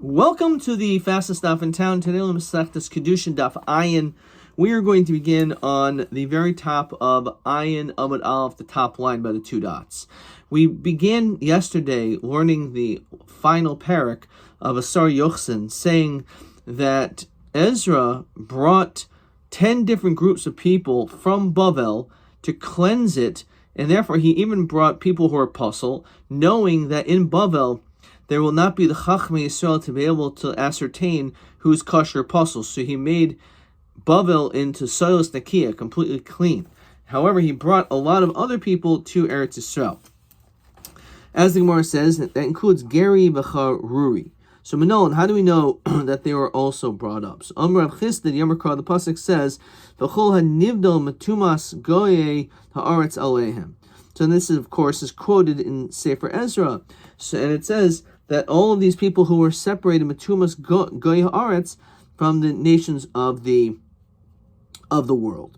Welcome to the fastest daf in town. Today, Masechtas Kiddushin daf Ayin. We are going to begin on the very top of Ayin Amud Aleph, the top line by the two dots. We began yesterday learning the final parak of Asar Yochsin, saying that Ezra brought 10 different groups of people from Bavel to cleanse it, and therefore he even brought people who are apostle, knowing that in Bavel there will not be the Chachmei Yisrael to be able to ascertain who's kosher apostle. So he made Bavel into Soilus Nakiya, completely clean. However, he brought a lot of other people to Eretz Yisrael. As the Gemara says, that includes Geri V'Charuri. So Manon, how do we know that they were also brought up? So Amr Rav Chisda, the Pasuk says, V'chol ha'nivdol matumas goye ha'aretz alehem. So this, of course, is quoted in Sefer Ezra. So, and it says that all of these people who were separated, matumas goy haaretz, from the nations of the world.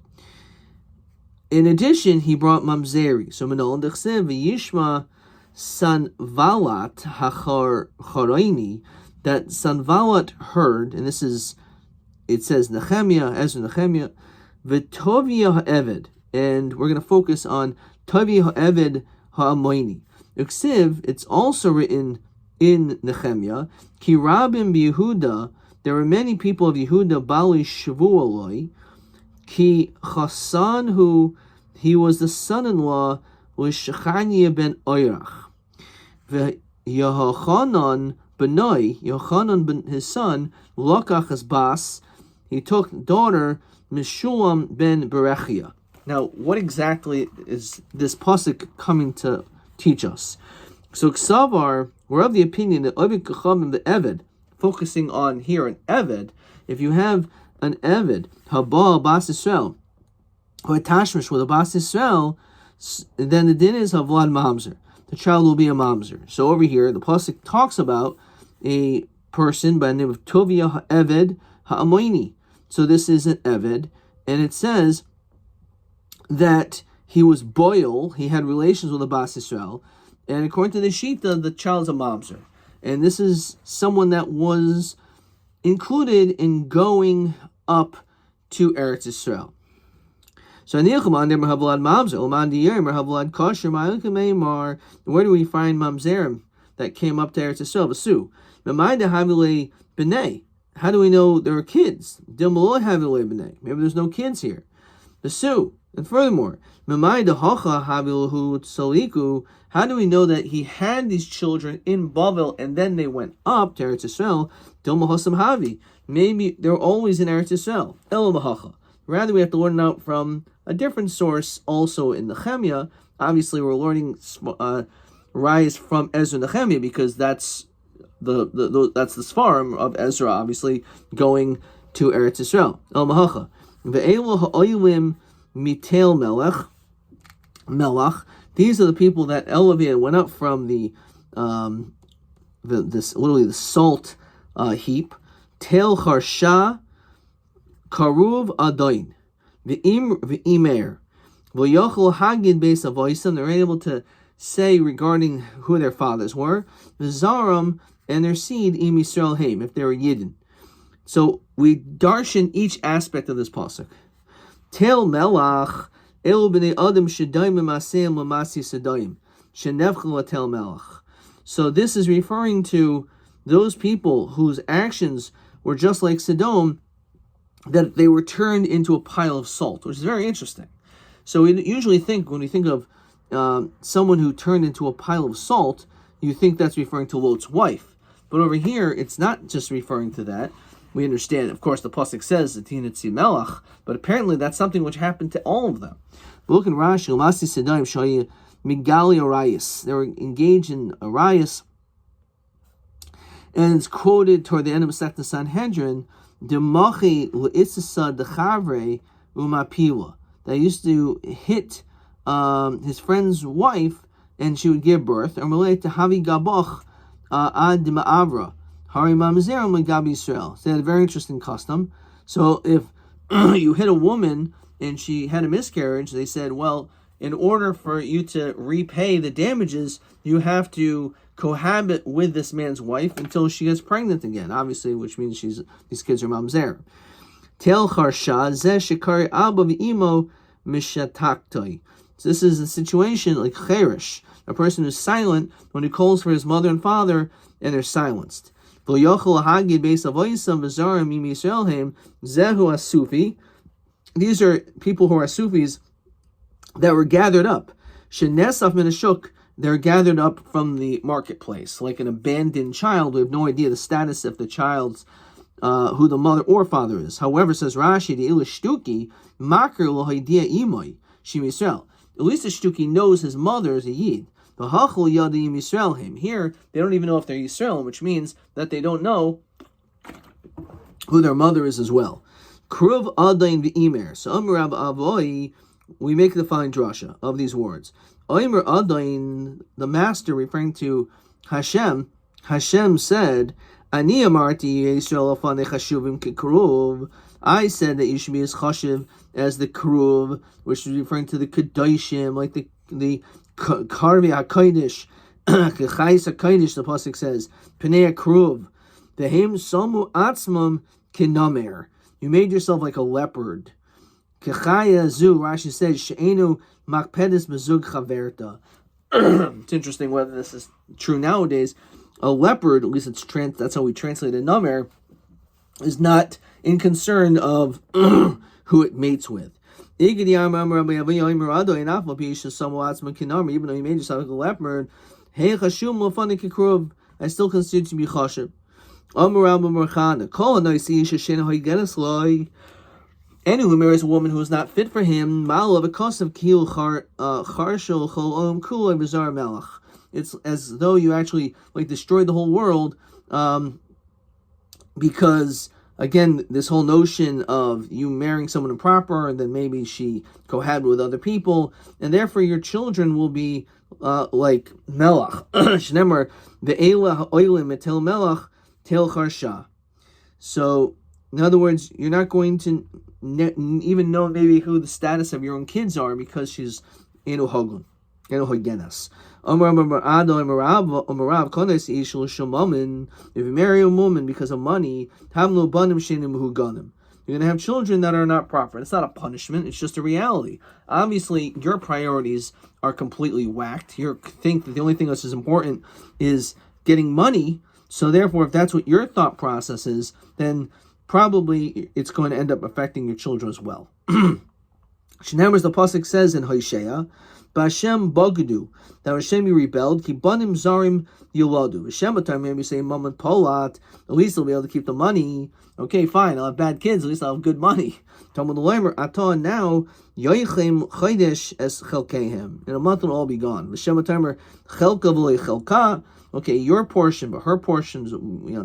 In addition, he brought mamzeri. So Manol dechsev v'yishma Sanvalat hacharaini, that Sanvalat heard, and this is, it says Nehemiah, Ezra Nehemiah, v'tovia ha'eved, and we're going to focus on Tovia ha'eved ha'amoini. Uksiv, it's also written in Nehemiah, Ki Rabim b'Yehuda, there were many people of Yehuda, Bali Shavualoi, Ki Chassan, who he was the son-in-law, was Shechania ben Oirach. Yehochanan benoi, Yehochanan his son, Lokach as Bas, he took daughter Meshulam ben Berechia. Now, what exactly is this pasuk coming to teach us? So Ksavar, we're of the opinion that Ovid Kachamim, the Eved, focusing on here an Eved, if you have an Eved, Haba Bas Yisrael, or a Tashmish with a Bas Yisrael, then the din is Havlad Mamzer. The child will be a Mamzer. So over here, the pasuk talks about a person by the name of Tovia Ha'eved Ha'amoini. So this is an Eved, and it says that he was boil, he had relations with a Bas Yisrael, and according to the Shita, the child's a mamzer. And this is someone that was included in going up to Eretz Yisrael. So where do we find mamzerim that came up to Eretz Yisrael? How do we know there are kids? Maybe there's no kids here. And furthermore, how do we know that he had these children in Bavel and then they went up to Eretz Yisrael? Maybe they're always in Eretz Yisrael. Rather, we have to learn out from a different source also in Nehemiah. Obviously, we're learning rise from Ezra Nehemiah because that's the Sfarim of Ezra, obviously, going to Eretz Yisrael. Mitel Melech. These are the people that elevated, went up from the salt heap. Tel Harsha Karuv Adain V'imer V'yochel Hagid Beis Avoisim. They're able to say regarding who their fathers were. V'zaram, and their seed Im Yisrael Haim, if they were Yidden. So we darshan each aspect of this pasuk. Tel Melach El b'nei Adam Shadayim Maseim Lamasi Sadayim Shenevchel Tel Melach. So this is referring to those people whose actions were just like Sodom, that they were turned into a pile of salt, which is very interesting. So we usually think, when we think of someone who turned into a pile of salt, you think that's referring to Lot's wife. But over here, it's not just referring to that. We understand, of course, the pasuk says Tinitzi Melach, but apparently that's something which happened to all of them. But look in Rashi, Masi Sedaim Shaya Migali Arias. They were engaged in Arias, and it's quoted toward the end of Masechta Sanhedrin, Demachi L'Issasa Dechavre Umapila. They used to hit his friend's wife, and she would give birth. Or Malay to Havi Gabach Ad Ma'avra. Hari Mamzerim Gabi Israel. So they had a very interesting custom. So if you hit a woman and she had a miscarriage, they said, well, in order for you to repay the damages, you have to cohabit with this man's wife until she gets pregnant again, obviously, which means these kids are mamzer. Tel charsha zeh shekari abba v'imo mishataktoi. So this is a situation like cherish, a person who's silent when he calls for his mother and father, and they're silenced. These are people who are Sufis that were gathered up. Shenesaf minashuk, they're gathered up from the marketplace, like an abandoned child. We have no idea the status of the child's, who the mother or father is. However, says Rashi, the ilishtuki makar lohidia imoy shim Yisrael. At least the shtuki knows his mother is a yid. Here, they don't even know if they're Yisrael, which means that they don't know who their mother is as well. Kruv adain v'imer. So Amrav Avoi, we make the following drasha of these words. Oimer adain, the master referring to Hashem said, Ani amarti Yisrael afanei chashuvim kekruv. I said that you should be as chashuv as the kruv, which is referring to the Kiddushin, like the Karvi HaKodesh, Kechais HaKodesh, the Pasuk says, Pnei HaKruv, Vehem Somu Atzmam Kinamer. You made yourself like a leopard. Kechaya Zu, Rashi says, She'enu Makpedes Mezug Chaverta. It's interesting whether this is true nowadays. A leopard, at least that's how we translate a namer, is not in concern of who it mates with. Even though you made yourself like a leopard, I still consider you to be chashiv. Anyone who marries a woman who is not fit for him, it's as though you actually destroyed the whole world, because again, this whole notion of you marrying someone improper, and then maybe she cohabited with other people, and therefore your children will be like melach. Shneimar ve'ela ha'olim etel melach tel charsha. So, in other words, you're not going to even know maybe who the status of your own kids are because she's enu hogun, enu hogenas. If you marry a woman because of money, you're going to have children that are not proper. It's not a punishment, it's just a reality. Obviously, your priorities are completely whacked. You think that the only thing that's as important is getting money, so therefore, if that's what your thought process is, then probably it's going to end up affecting your children as well. Shenamers, the Pasuk says in Hosea, B'Hashem Bogdu, that Hashem you rebelled, Ki Banim Zarim Yoladu. Hashem, but time maybe say Mom and Polat, at least they'll be able to keep the money. Okay, fine, I'll have bad kids, at least I'll have good money. Talmud Leimer, Atah now, Yoichem Chaydesh es Chelkehem. In a month it'll all be gone. Hashem timer Chelka v'lei Chelka. Okay, your portion, but her portion's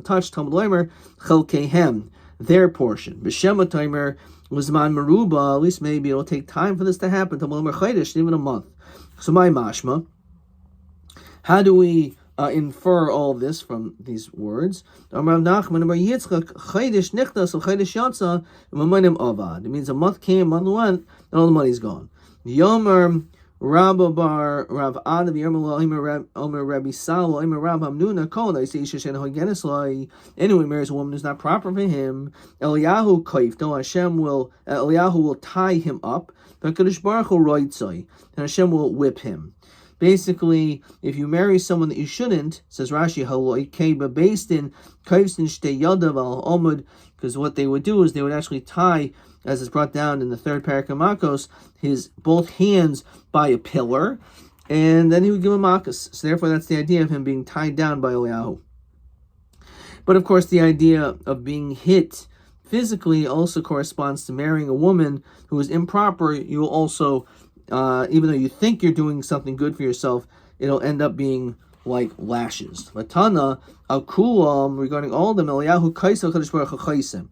touched. Talmud Leimer Chelkehem, their portion. B'Shem timer was man meruba, at least maybe it'll take time for this to happen. Talmud Leimer Chaydesh, even a month. So my mashma, how do we infer all this from these words? It means a month came, a month went, and all the money's gone. Yomer Rabba bar Rav Adav Yermel Omer Rabbi Sal Omer Rav Hamnuna Kol I say Shen Hogeneslai. Anyone marries a woman who's not proper for him. Eliyahu Kaifto Eliyahu will tie him up. HaKadosh Baruch Hu roitzai, and Hashem will whip him. Basically, if you marry someone that you shouldn't, says Rashi, because what they would do is they would actually tie, as is brought down in the third parak of Makos, his both hands by a pillar, and then he would give him Makos. So therefore, that's the idea of him being tied down by Eliyahu. But of course, the idea of being hit physically also corresponds to marrying a woman who is improper. You will also, even though you think you're doing something good for yourself, it'll end up being like lashes. Latana al kulam, regarding all of them, Eliyahu kaisa kadosh baruch hu chaisim.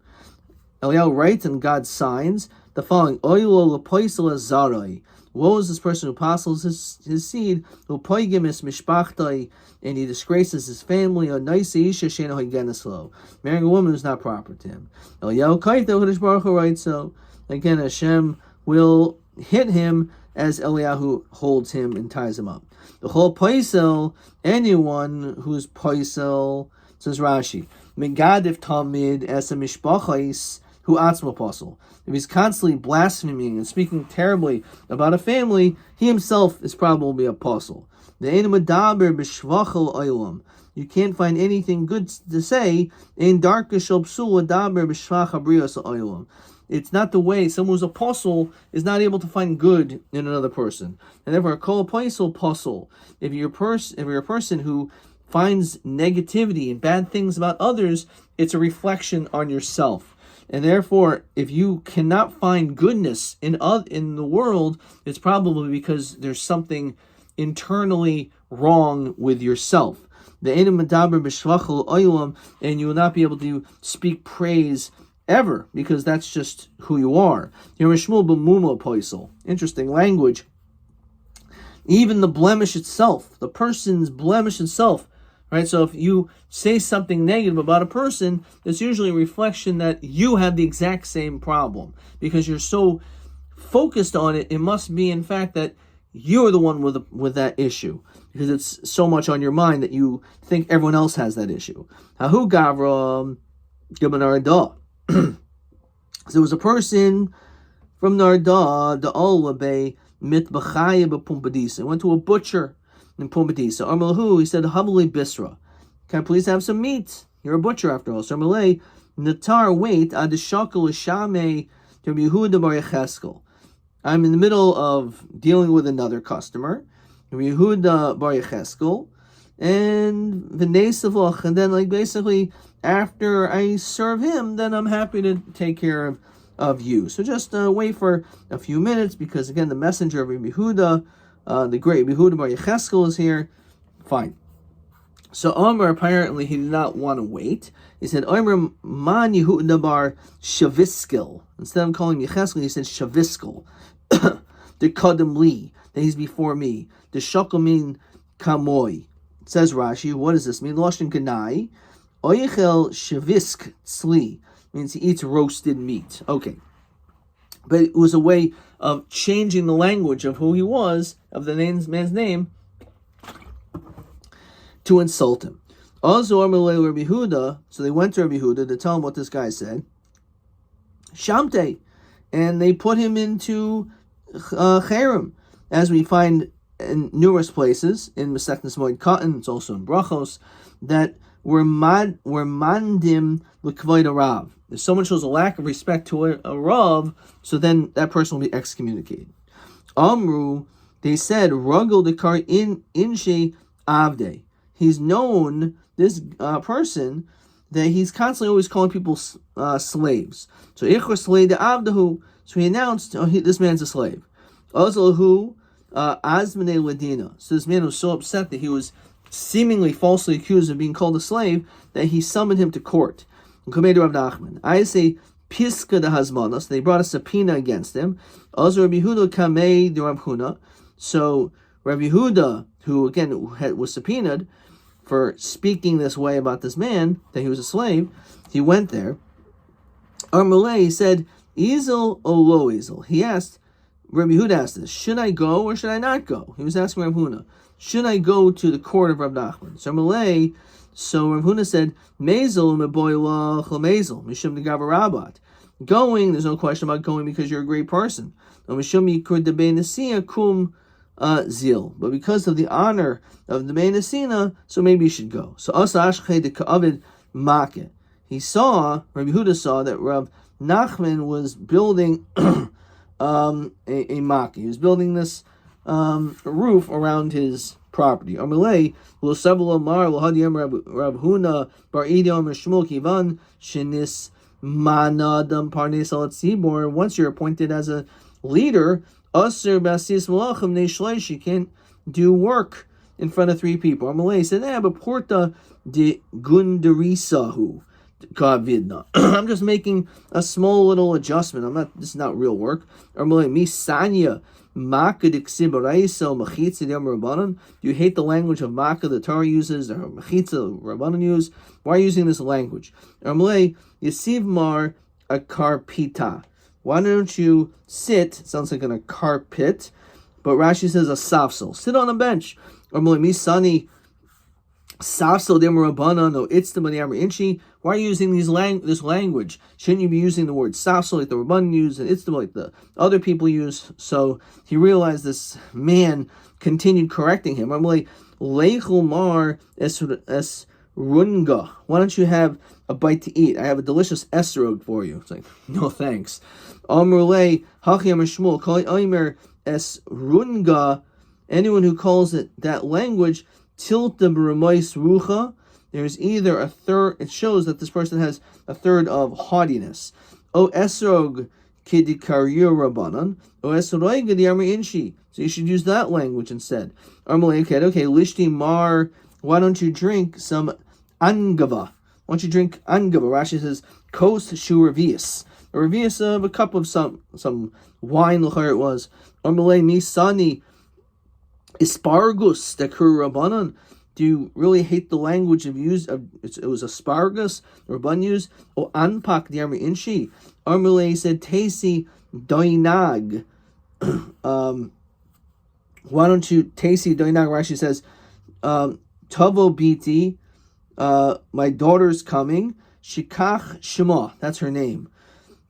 Eliyahu writes in God's signs the following: Oilo lepoisel zarai. Woe is this person who apostles his seed, who poigim is mishpachtai, and he disgraces his family. A nice isha shena hoigeneslo, marrying a woman who's not proper to him. Eliyahu kaita kadosh baruch hu writes so. Again, Hashem will hit him as Eliyahu holds him and ties him up. The whole poisel, anyone who's poisel, says Rashi, Megadif Talmid as a mishpachais who atzma posel. If he's constantly blaspheming and speaking terribly about a family, he himself is probably a apostle. The ein medaber b'shvachel olam. You can't find anything good to say in darka shel psul daber b'shvach habrios olam. It's not the way someone who's a apostle is not able to find good in another person, and therefore call apostle. If you're a person who finds negativity and bad things about others, it's a reflection on yourself. And therefore, if you cannot find goodness in the world, it's probably because there's something internally wrong with yourself. And you will not be able to speak praise ever, because that's just who you are. Interesting language. Even the blemish itself, the person's blemish itself, right? So if you say something negative about a person, it's usually a reflection that you have the exact same problem. Because you're so focused on it, it must be in fact that you're the one with that issue. Because it's so much on your mind that you think everyone else has that issue. Hahu gavra gibanarada. So there was a person from Narda, the Olabe, mit b'chaya b'pumpadisa. Went to a butcher in Pumpadisa. Armalahu, he said, Havali Bisra. Can I please have some meat? You're a butcher after all. So Armalay, Natar, wait, Adishakal Shame to Yehuda Bar Yecheskel. I'm in the middle of dealing with another customer, Yehuda Bar Yecheskel, and V'nesavach, and then basically after I serve him, then I'm happy to take care of you. So just wait for a few minutes, because again, the messenger of Rabbi Yehuda, the great Rabbi Yehuda Bar Yecheskel is here. Fine. So Omer, apparently he did not want to wait. He said, Omer man Yehuda Bar Shaviskel. Instead of calling Yecheskel, he said Shaviskel. The Kadam Li, that he's before me. The Shakalmin Kamoi. It says Rashi, what does this mean? Loshin Ganai. Oyechel Shavisk Tzli. Means he eats roasted meat. Okay. But it was a way of changing the language of who he was, of the man's name, to insult him. Also, Rabbi Huda, so they went to Rabbi Huda to tell him what this guy said. Shamte. And they put him into Cherem, as we find in numerous places, in Masechtas Moed Katan, it's also in Brachos, that were mandim l'kvoid a Rav. If someone shows a lack of respect to a Rav, so then that person will be excommunicated. Amru, they said, Rugel dekar inche avde. He's known, this person, that he's constantly always calling people slaves. So ichor slave de avdahu. So he announced, this man's a slave. Azlahu azmane ladina. So this man was so upset that he was seemingly falsely accused of being called a slave that he summoned him to court. I say piska de hazmana. So they brought a subpoena against him. Also Rabbi Yehuda kamei de Rabbi Huna. So Rabbi Yehuda, who again was subpoenaed for speaking this way about this man, that he was a slave, he went there. Armalei said, Ezel o lo ezel. He asked, Rabbi Yehuda asked this, should I go or should I not go? He was asking Rabbi Huna, should I go to the court of Rabbi Nachman? So Armalei, so Rabbi Huna said, Mezel meboila chalamezel, mishum negavar rabat. Going, there's no question about going because you're a great person. Mishum yikur debei nesiya kum zil, but because of the honor of the Meinasina, so maybe you should go. So Asa Ashche de Ka'avid Make. Rabbi Yehuda saw that Rav Nachman was building a Make. He was building this roof around his property. Amalei will several Amar Lahadiyam Rav Huna Bar Idom Shmuel Kivan Shenis Manadam Parnes Al Tzibor. Once you're appointed as a leader, Aser Basis Malachim Neshleish, you can't do work in front of three people. Amalei said, but Porta de Gundarisahu Kavidna. I'm just making a small little adjustment. This is not real work. Amalei Misanya Maka de Ksibaraisa Machitza de Rabbanan. Do you hate the language of Maka the Torah uses, or Machitza the Rabbanan use? Why are you using this language? Amalei Yasiv Mar a Karpita. Why don't you sit? Sounds like in a carpet, but Rashi says a safsel. Sit on a bench. Amalei misani safsel demarabana no itztam inchi. Why are you using this language? Shouldn't you be using the word safsel like the Rabban use and itztam like the other people use? So he realized this man continued correcting him. Amalei leichul mar es runga. Why don't you have a bite to eat? I have a delicious esrog for you. It's like, no thanks. Amrulei hachiyam shmuel kol oimer es runga. Anyone who calls it that language, tilta b'remois rucha. There's either a third. It shows that this person has a third of haughtiness. O esrog kidikario rabbanan. O esrog g'diamri inshi. So you should use that language instead. Amrulei okay. Lishti mar. Why don't you drink some angava? Why don't you drink angava? Rashi says, kos shu revius. A revius of a cup of some wine, l'chayr it was. Amalei misani asparagus dekur rabbanan. Do you really hate the language of use of it was asparagus, Rabban used? O anpak diamri inshi. Amalei said, tasi doinag. Why don't you tasi doinag? Rashi says, Tavo biti, my daughter's coming. Shikach Shema, that's her name.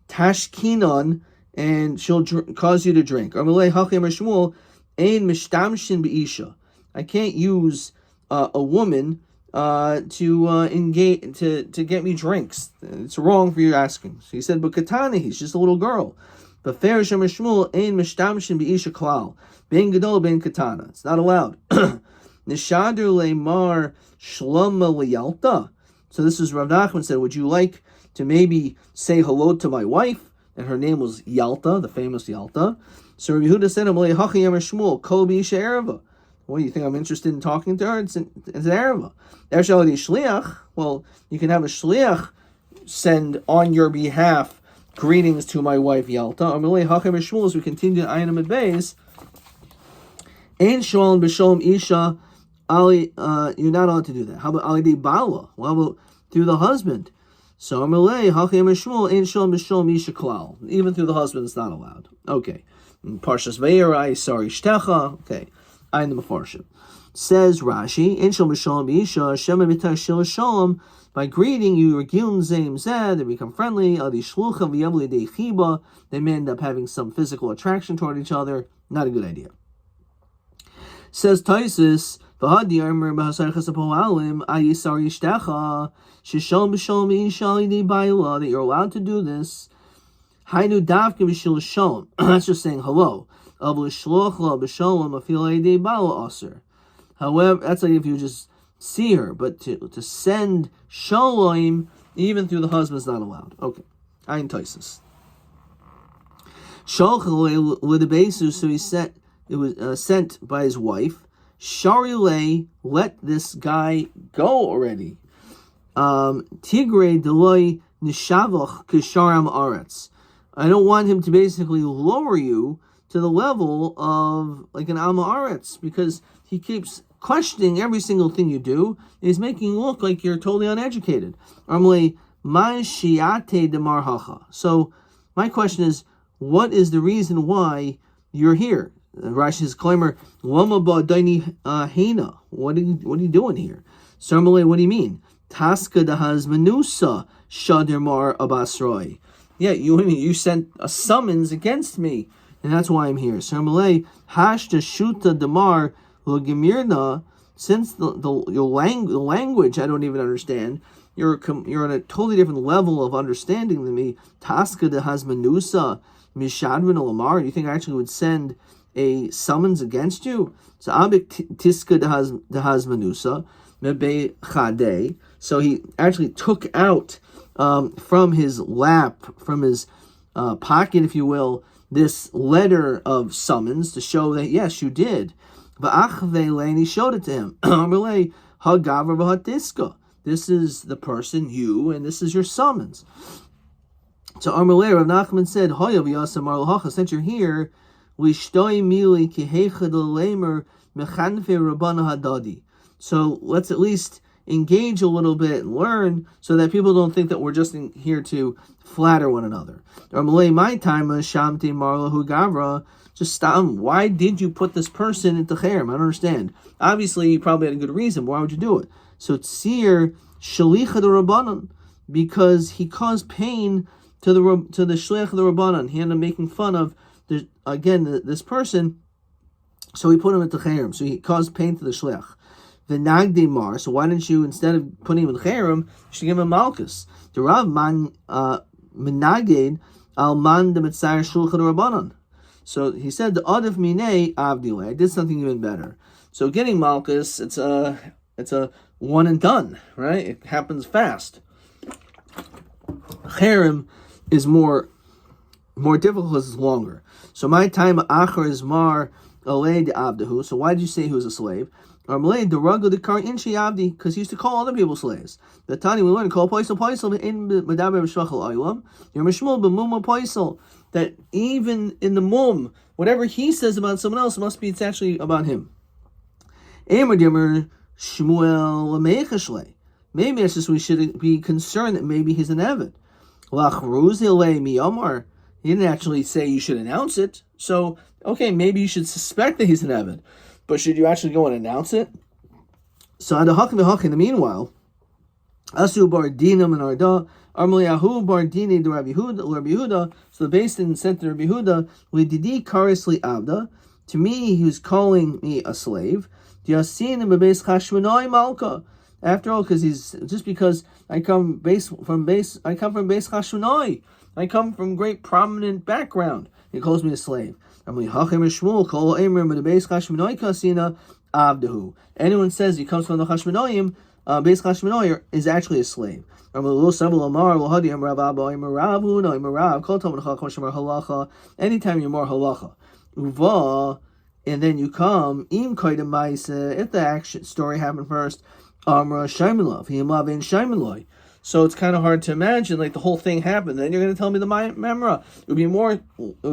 Tashkinon, and she'll cause you to drink. Amalei hachem Shmuel, ein mishtamshin beisha. I can't use a woman to engage to get me drinks. It's wrong for you asking. So he said, but katani, he's just a little girl. But fair Shem Shmuel, ein mishtamshin beisha klal. Ben gadol ben katana. It's not allowed. Nishader le'mar shlama liyalta. So this is Rav Nachman said, would you like to maybe say hello to my wife? And her name was Yalta, the famous Yalta. So Rabbi Yehuda said, hachi yamar Shmuel, kol b'isha ereva. What do you think I'm interested in talking to her? It's ereva. Ershaladi shliach. Well, you can have a shliach send on your behalf greetings to my wife Yalta. Amalei hachi yamar Shmuel, as we continue to Ayin Amud Beis. Ein shalom b'shalom isha. Ali, you're not allowed to do that. How about Ali de Bala? Well, how about through the husband? So Amalei hachem Shmuel ein shalom b'shalom isha klal. Even through the husband, it's not allowed. Okay. Parshas Vayera, sorry shtecha. Okay. Ayin the Mefarshim. Says Rashi, ein shalom b'shalom isha shema mitar shel shalom. By greeting you, regilin zeim zeh, they become friendly. Adi shlucha v'yavli de chiba. They may end up having some physical attraction toward each other. Not a good idea. Says Taisus, that you're allowed to do this. That's just saying hello. However, that's like if you just see her, but to send shalom even through the husband is not allowed. Okay, Ayin Taisus. So he said. It was sent by his wife. Sharilei, let this guy go already. Tigre deloi nishavach kisharam aretz. I don't want him to basically lower you to the level of like an Alma Aretz, because he keeps questioning every single thing you do. He's making you look like you're totally uneducated. Amalei my shiate demar hacha. So my question is, what is the reason why you're here? Rashi's claimer, Lama ba'daini hena. What are you doing here? Sarmalei, what do you mean? Taska dahaz manusa shader mar abasroi. Yeah, you sent a summons against me, and that's why I'm here. Sarmalei hashta shuta damar logemirna. Since the language I don't even understand, you're on a totally different level of understanding than me. Taska dahaz manusa mishadrin alamar. Do you think I actually would send a summons against you? So abik tiska dehaz manusa mebe chade. So he actually took out from his lap, from his pocket, if you will, this letter of summons to show that yes, you did. And he showed it to him. This is the person, you, and this is your summons. So Amalei, Rav Nachman said, since you're here, so let's at least engage a little bit and learn so that people don't think that we're just here to flatter one another. My time, Just stop him. Why did you put this person into cherem? I don't understand. Obviously, you probably had a good reason. But why would you do it? So tzir shalicha the rabbanon, because he caused pain to the shliach of the rabbanon. He ended up making fun of this person. So he put him into cherem. So he caused pain to the shliach. The nagde mar. So why didn't you, instead of putting him in cherem, you should give him malchus? The Rav man menaged al man de mitzayir shulchan rabbanon. So he said, the adif minei avdile. I did something even better. So getting malchus, it's a one and done, right? It happens fast. Cherem is more difficult because it's longer. So my time achar is mar alei de avdahu. So why did you say he was a slave? Or malei the ragu the kar inshi avdi, because he used to call other people slaves. The Tani we learned call poisel in medaber b'shvachal aylam. You're mishmul b'muma poisel, that even in the mum, whatever he says about someone else it's actually about him. Emer Shmuel Meichashle. Maybe it's just we should be concerned that maybe he's an Eved. He didn't actually say you should announce it. So, okay, maybe you should suspect that he's an Eved. But should you actually go and announce it? So, in the meanwhile, Asu bar dinam and Arda, Armaliahu bar dini to Rabbi Huda. So the Beis Din said to Rabbi Huda, Lididi karisli avda. To me, he was calling me a slave. After all, because I come from Beis Chashmonai. I come from great prominent background. He calls me a slave. Anyone says he comes from the Chashmonaim, Beis Chashmonai is actually a slave. Anytime you're more halacha. And then you come, if the action story happened first, so it's kind of hard to imagine like the whole thing happened. Then you're going to tell me the memra. It would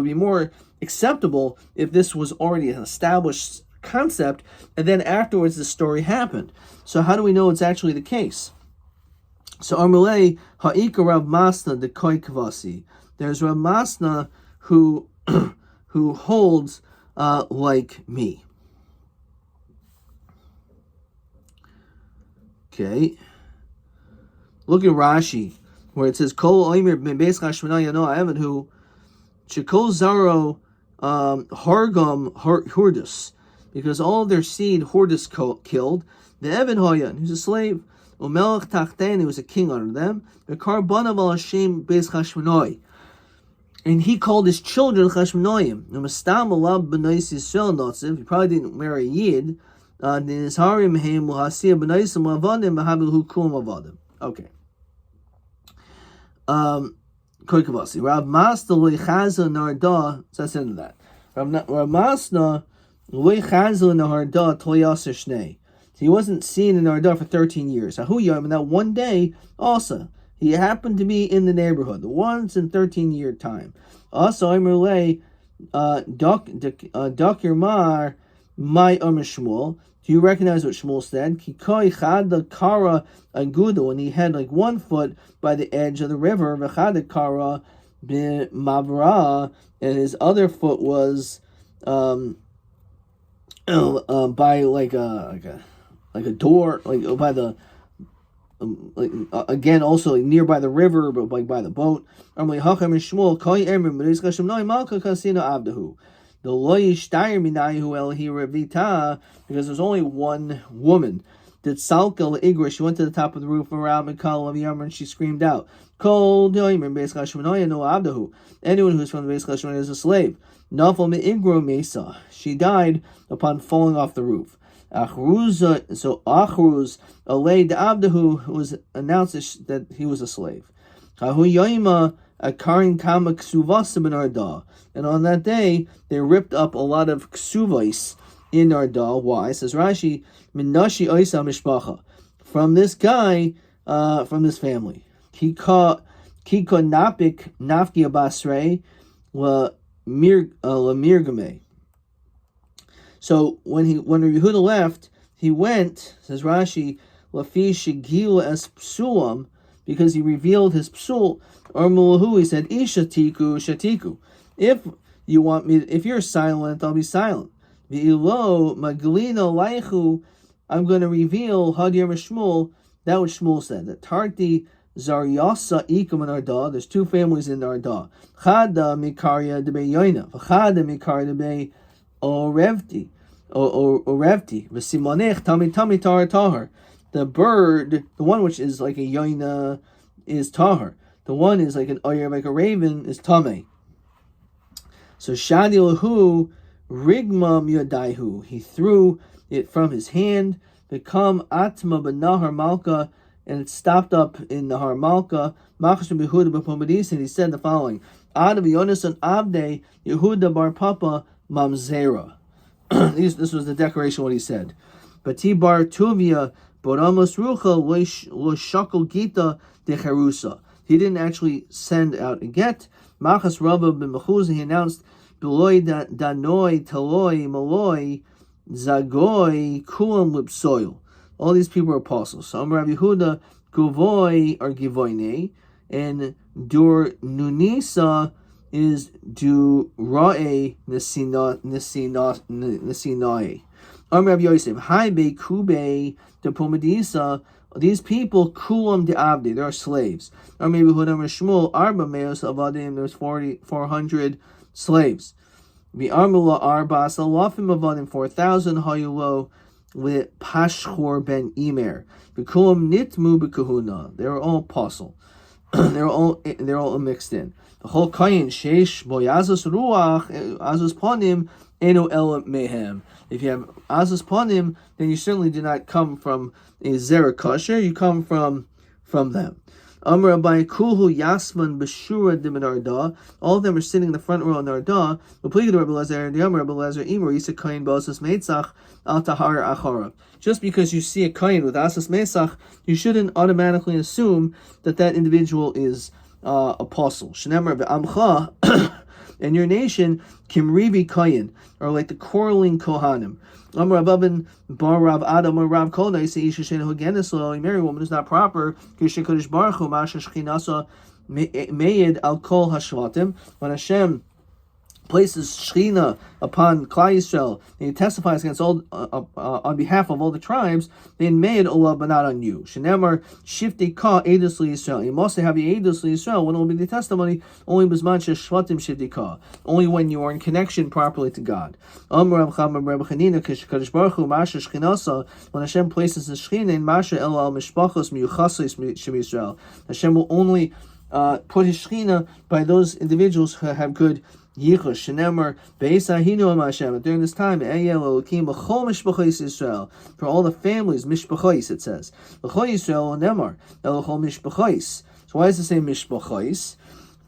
be more acceptable if this was already an established concept, and then afterwards the story happened. So how do we know it's actually the case? So Amalei ha'ika Rav Masna de koi kvasi. There's Rav Masna who holds like me. Okay. Look at Rashi, where it says Kol Oimer ben Beis Chashmonai Yano Evan who Shekol Zaro Hargam Hurdus, because all of their seed Hurdus killed. The Evan Hoyan, who's a slave, Umelech Tachten, who was a king under them. The Karbanav al Hashem Beis Chashmonai. And he called his children Chashmonoim. He probably didn't marry a Yid. Okay. Rav Masna loichaza narda. So that's the end of that. Rav Masna loichaza narda toyaser shnei. He wasn't seen in Narda for 13 years. And that one day also. He happened to be in the neighborhood, once in 13-year time. Also, I'm relay, Dr. Mar, my Shmuel. Do you recognize what Shmuel said? Kikoi chad kara agudo, and he had like 1 foot by the edge of the river. V'chad kara b'mavra, and his other foot was by like a door, like by the. Again, also nearby the river, but like by the boat. The because there's only one woman. Did Salka Igor? She went to the top of the roof and she screamed out, anyone who's from the Beis Chashmonai is a slave. She died upon falling off the roof. Achruz Alei Abdahu was announced that he was a slave. And on that day, they ripped up a lot of ksuvais in Narda. Why? Says Rashi, Minashi Oisa Mishpacha. From this guy, from this family. Kiko Napik Nafki Abasre La Mirgame. So when Rabbi Yehuda left, he went, says Rashi, Lafi Shigila es Psulam, because he revealed his psul, or Mulahu, he said, Isha Tiku Shatiku. If You want me? If you're silent, I'll be silent. V'ilo maglino laichu, I'm going to reveal Hadir Shmuel, that which Shmuel said, that Tarti Zaryasa Ikum and Arda, there's two families in Arda. Chada Mikarya Debe Yoina, Chada Mikarya Debe Orevti, V'simonech Tami Tahar Tahar. The bird, the one which is like a Yoina, is Tahar. The one is like an Oyer, like a raven, is Tameh. So Shadi Lahu Rigmam Yadaihu, he threw it from his hand, become Atma Benahar Malka, and it stopped up in the Har Malka. Machas Yehuda B'Pomadis, and he said the following: Adav Yonasan Abde Yehuda Bar Papa Mamzera. This was the declaration. What he said. Bati Bar Tuvia Boramos Rucha Lo Shakal Gita De Cherusa. He didn't actually send out a get. Machas Rabba Ben Mechuzah, he announced Beloy Danoi Taloi Maloi Zagoi Kulam Lipsoil. All these people are apostles. So Rabbi Yehuda Guvoi or Givoine, and Dur Nunisa is Du Rae Nisinae. Rabbi Yosef Haibe Kube de Pomadisa. These people Kulam de Abdi, they are slaves. Rabbi Yehuda Shmuel Arba Meos Avadim, there's 400 slaves. The Armula Arbas Alafim Avadim 4,000 Hayulo with Pashchor ben Imer. Bekulam Nitmu Bekahuna. They were all apostle. they're all mixed in. The whole Kayin Sheish Boyazus Ruach Azus Panim Eno El Mehem. If you have Azus Panim, then you certainly do not come from a Zera Kosher, you come from them. Amr Rabbi Kulhu Yasman Beshura Dimin Arda. All of them are sitting in the front row in Arda. Just because you see a kain with asas mesach, you shouldn't automatically assume that individual is apostle. Shnemer ve'amcha, and your nation kimrivi kain, are like the quarreling kohanim. Amar Rabban Bar Rav Adam or Rav Kol Naisi Isha Shen Hugenislo, a married woman is not proper. Kishin Kodesh Baruch Hu Masha Shchinasa Meyed Al Kol Hashvatim. When Hashem places Shechina upon Klal Yisrael, and he testifies against all on behalf of all the tribes, then made Allah, but not on you. Shenemar Shifti Ka Edus Yisrael. You must have the Edus Yisrael. When it will be the testimony, only Bisman Shvatim Shifti Ka. Only when you are in connection properly to God. When Hashem places the Shechina in Masha El Al Mishpachos Miyuchasos Shem Yisrael, Hashem will only put His Shechina by those individuals who have good Yichus. Shenemar Be'esahinu Hashem. During this time, Eyel Elokim B'chol Mishpachos Yisrael, for all the families, Mishpachos it says. B'chol Yisrael Nemar Elochol Mishpachos. So why does it say Mishpachos?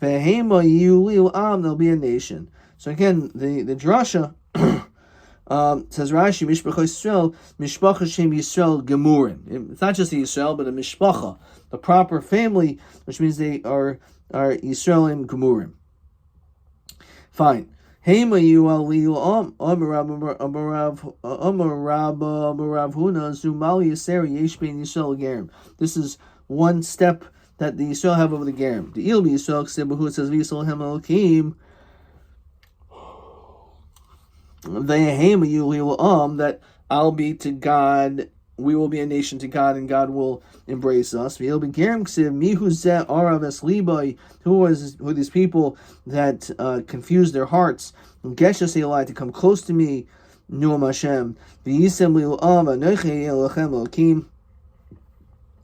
Ve'hema Yulil Am, there'll be a nation. So again, the drasha says Rashi Mishpachos Yisrael Mishpacha Shem Yisrael Gemurim. It's not just a Yisrael, but a Mishpacha, the proper family, which means they are Yisraelim Gemurim. Fine. Hema Yualiu Amarav Huna Zumali Yisrael Yeshbein Yisrael Gerim. This is one step that the Yisrael have over the Gerim. The Ilbi Yisrael Ksibahu says Yisrael Hem Elokim. That I'll be to God, we will be a nation to God, and God will embrace us. Who are these people that confuse their hearts? To come close to me, Nuam Hashem.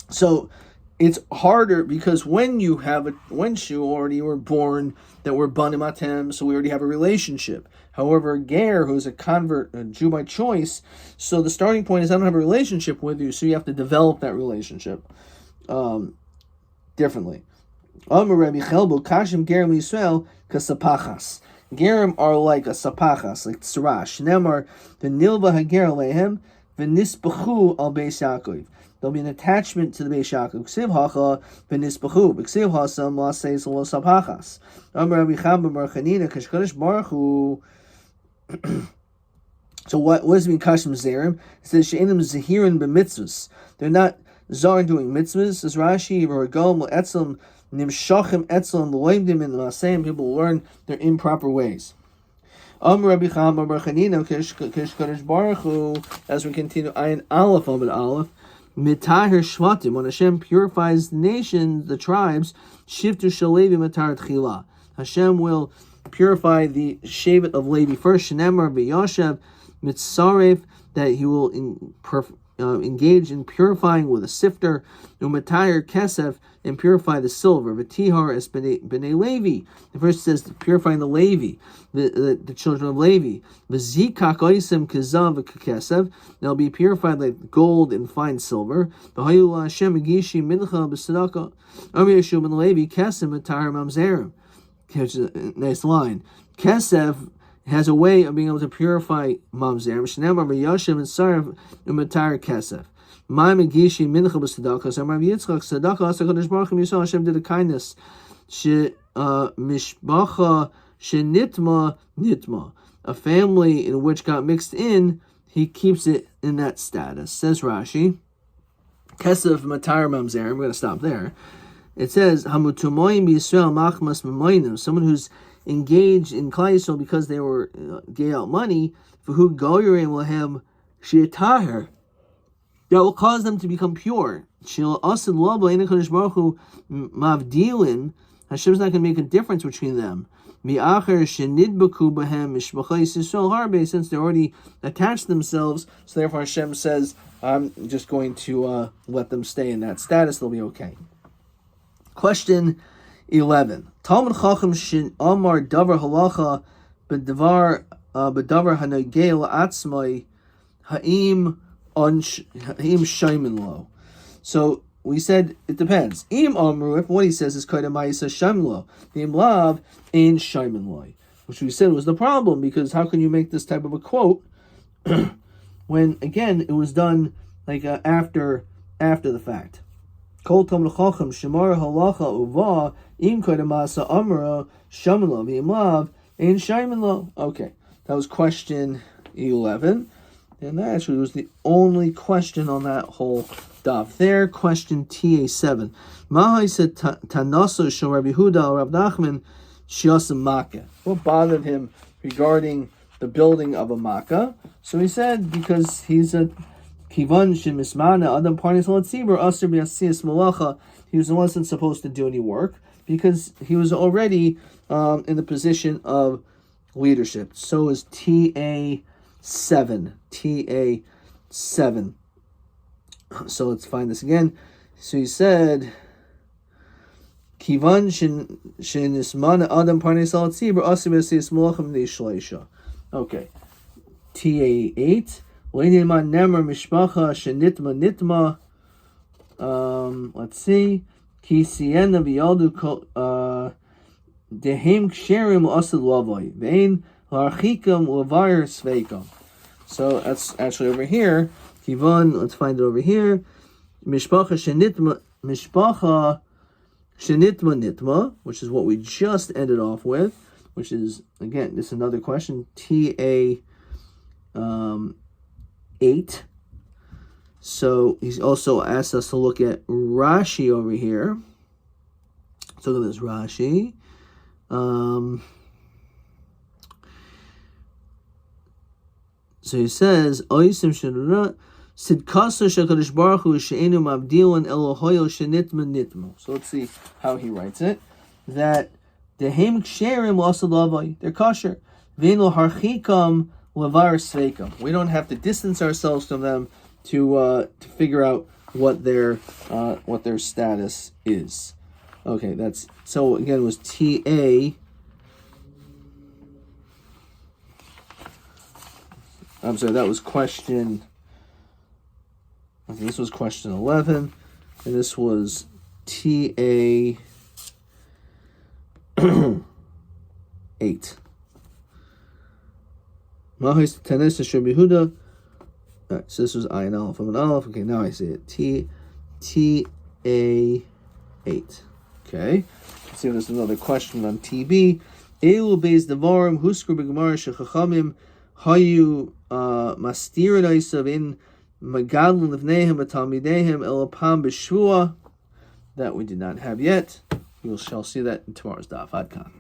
So it's harder because when you already were born that we're banim atem, so we already have a relationship. However, a ger, who's a convert, a Jew by choice, so the starting point is I don't have a relationship with you, so you have to develop that relationship differently. Gerim are like a sapachas, like tsarash. Nemar v'nilva hager lehem v'nispachu al beis Yaakov. There'll be an attachment to the Beis Yaakov. Ksiv hacha v'nispachu. Ksiv hasam laseis lo sapachas. Amar Rabbi Chamba Bar Chanina kashkodesh Baruch Hu. So what does it mean kashim zerim? It says she'enim zehirin b'mitzvahs. They're not zar doing mitzvahs. Says Rashi v'ragom le'etzim nimshachim etzim l'loimdim in the maseim. People learn their improper ways. Rabbi Chama bar Chanina Kish Kadosh Baruch Hu. As we continue, Ayin Aleph Amud Aleph. Mitahir Shvatim. When Hashem purifies the nations, the tribes, Shivtu Shalevi Matar Tchila. Hashem will purify the Shevet of Levi first. Shenemar v'Yashav Mitzaref, that he will engage in purifying with a sifter. Umatayr Kesef, and purify the silver. V'Tihar es b'nei Levi. The verse says purifying the Levi, the children of Levi. V'Zikak oisem kazav v'kesef, they'll be purified like gold and fine silver. V'Hayu Hashem Gishi Mincha b'Sadaka. Rabbi Yeshua ben Levi Kesef Matayr Mamzerim. Which is a nice line. Kesef has a way of being able to purify mamzer. Shneimar v'yashem and sarv u'matar kesef. My megishi mincha b'sadaka. So Rabbi Yitzchak sadaka asa Kadosh Baruch Hu Yisrael. Hashem did a kindness. Mishpacha nitma. A family in which got mixed in, he keeps it in that status. Says Rashi. Kesef matar mamzer. I'm going to stop there. It says hamutumoyim Yisrael machmas m'moinim. Someone who's engaged in Klal Yisrael because they were gave out money, for who goyim lahem she'taher, that will cause them to become pure. Shel asid lo b'lein Kadosh Baruch Hu mavdilin. Hashem's not going to make a difference between them. Mi'acher shenidbaku b'hem mishpachos Yisrael harbe, since they already attached themselves. So therefore Hashem says, I'm just going to let them stay in that status. They'll be okay. Question 11. Talmud Chacham Shin Amar Davar Halacha B'Davar Hanagei La'atzmai Ha'im Shaimin Lo. So we said it depends. Im Amru, if what he says is Kaida Ma'isa Shaimin Lo, Im Lav Ein Shaimin Lo, which we said was the problem, because how can you make this type of a quote when again it was done like after the fact? Kol Talmud Chacham Shemar Halacha Uva Im Kodamasa Amra Shamla V'Imlav Ein Shaimin Lo. Okay, that was question 11, and that actually was the only question on that whole daf. There, question TA7. Mahai said Tanaso Shel Rabbi Huda Rav Nachman Shiasam Makkah. What bothered him regarding the building of a Makkah? So he said because he's a Kivan shemismana adam parnis l'tzibur aser b'asiyas malacha. He wasn't supposed to do any work because he was already in the position of leadership. So is TA7. TA7. So let's find this again. So he said, Kivan shenismana adam parnis l'tzibur aser b'asiyas malacha m'nei shleisha. Okay. TA8. Let's see. Ki siena v'yaldu dehem ksherim l'asad lavoi vein l'archikam l'var sveikam. So that's actually over here. Kivan, let's find it over here. Mishpacha nitma, which is what we just ended off with, which is, again, this is another question. TA 8. So he's also asked us to look at Rashi over here. Let's look at this Rashi. So he says, Oisim Shadura Sidkasa Shakadosh Baruch Hu She'enu Mavdilan Elohoyo Shenitma Nitmo. So let's see how he writes it. That Dehem Ksherim Lasalavai, they're kosher. Veno Harchikam Lavar Sveikam. We don't have to distance ourselves from them to figure out what their status is. Okay, that's so again it was TA. I'm sorry, that was question. Okay, this was question 11, and this was TA 8. Mahis Tanis Rabbi Huda. Alright, so this was Ayin Aleph from an Aleph. Okay, now I see it. TA 8. Okay. Let's see if there's another question on TB. Elu beis devarim huskru b'gemara shechachamim hayu mastirin oisav in magadlin lefnehem v'talmidehem elapam b'shvua. That we did not have yet. We shall see that in tomorrow's daf. Adkan.